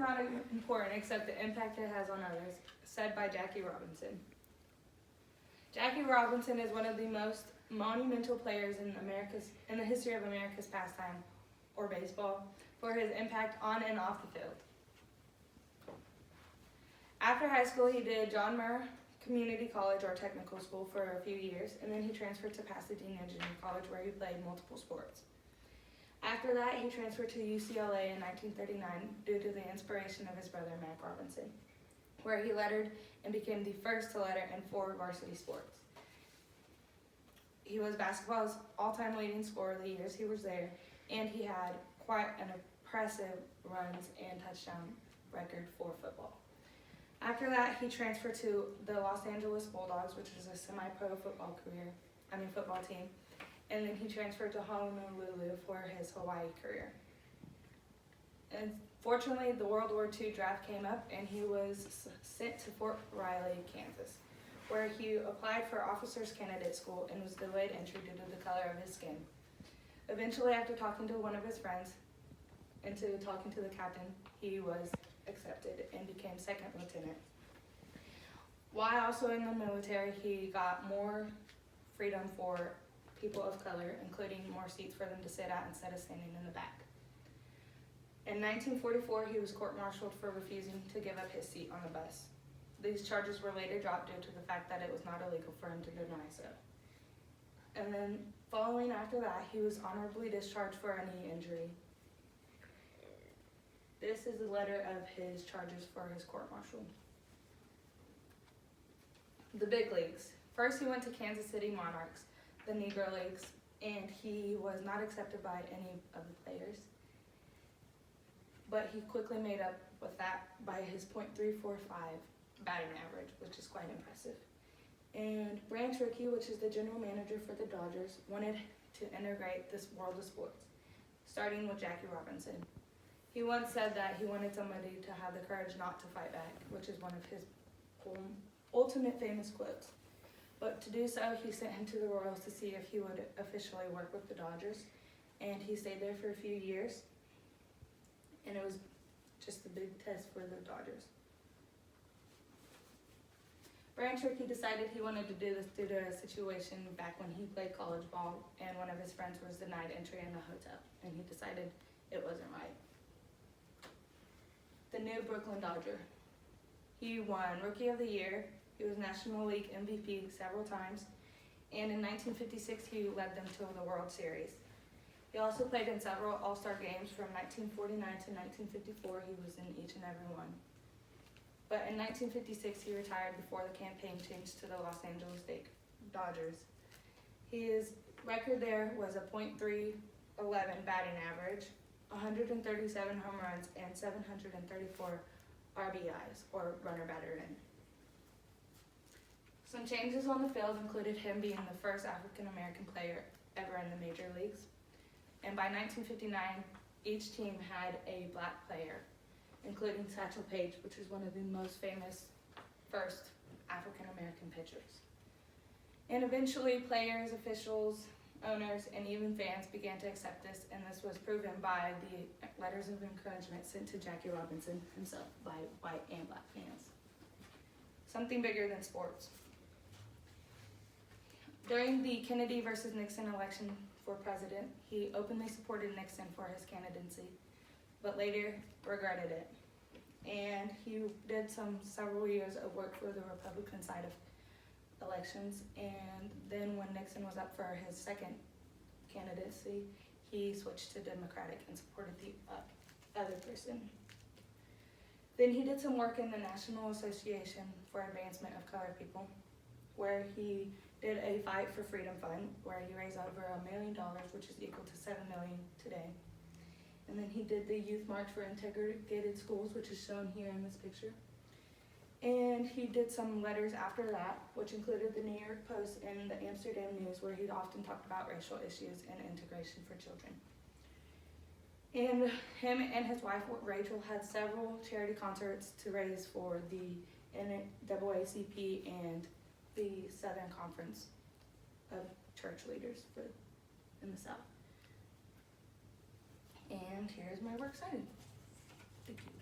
not important except the impact it has on others, said by Jackie Robinson. Jackie Robinson is one of the most monumental players in the history of America's pastime, or baseball, for his impact on and off the field. After high school, he did John Muir Community College or technical school for a few years, and then he transferred to Pasadena Junior College where he played multiple sports. After that, he transferred to UCLA in 1939 due to the inspiration of his brother, Mac Robinson, where he lettered and became the first to letter in 4 varsity sports. He was basketball's all-time leading scorer the years he was there, and he had quite an impressive runs and touchdown record for football. After that, he transferred to the Los Angeles Bulldogs, which is a semi-pro football team, and then he transferred to Honolulu for his Hawaii career. And fortunately, the World War II draft came up, and he was sent to Fort Riley, Kansas, where he applied for officers candidate school and was delayed entry due to the color of his skin. Eventually, after talking to one of his friends and talking to the captain, he was accepted and became second lieutenant. While also in the military, he got more freedom for people of color, including more seats for them to sit at instead of standing in the back. In 1944, he was court-martialed for refusing to give up his seat on the bus. These charges were later dropped due to the fact that it was not illegal for him to deny so. And then following after that, he was honorably discharged for a knee injury. This is a letter of his charges for his court-martial. The big leagues. First, he went to Kansas City Monarchs, the Negro Leagues, and he was not accepted by any of the players. But he quickly made up with that by his .345 batting average, which is quite impressive. And Branch Rickey, which is the general manager for the Dodgers, wanted to integrate this world of sports, starting with Jackie Robinson. He once said that he wanted somebody to have the courage not to fight back, which is one of his ultimate famous quotes. But to do so, he sent him to the Royals to see if he would officially work with the Dodgers. And he stayed there for a few years. And it was just a big test for the Dodgers. Branch Rickey decided he wanted to do this due to a situation back when he played college ball and one of his friends was denied entry in the hotel. And he decided it wasn't right. The new Brooklyn Dodger. He won Rookie of the Year. He was National League MVP several times. And in 1956, he led them to the World Series. He also played in several All-Star games from 1949 to 1954. He was in each and every one. But in 1956, he retired before the campaign changed to the Los Angeles Dodgers. His record there was a .311 batting average, 137 home runs, and 734 RBIs, or runner batter in. Some changes on the field included him being the first African-American player ever in the major leagues. And by 1959, each team had a black player, including Satchel Paige, which is one of the most famous first African-American pitchers. And eventually, players, officials, owners, and even fans began to accept this, and this was proven by the letters of encouragement sent to Jackie Robinson himself by white and black fans. Something bigger than sports. During the Kennedy versus Nixon election for president, he openly supported Nixon for his candidacy, but later regretted it. And he did several years of work for the Republican side of elections, and then when Nixon was up for his second candidacy, he switched to Democratic and supported the other person. Then he did some work in the National Association for Advancement of Colored People, where he did a Fight for Freedom Fund, where he raised over $1 million, which is equal to $7 million today. And then he did the Youth March for Integrated Schools, which is shown here in this picture. And he did some letters after that, which included the New York Post and the Amsterdam News, where he'd often talked about racial issues and integration for children. And him and his wife, Rachel, had several charity concerts to raise for the NAACP and the Southern Conference of Church Leaders in the South. And here's my works cited. Thank you.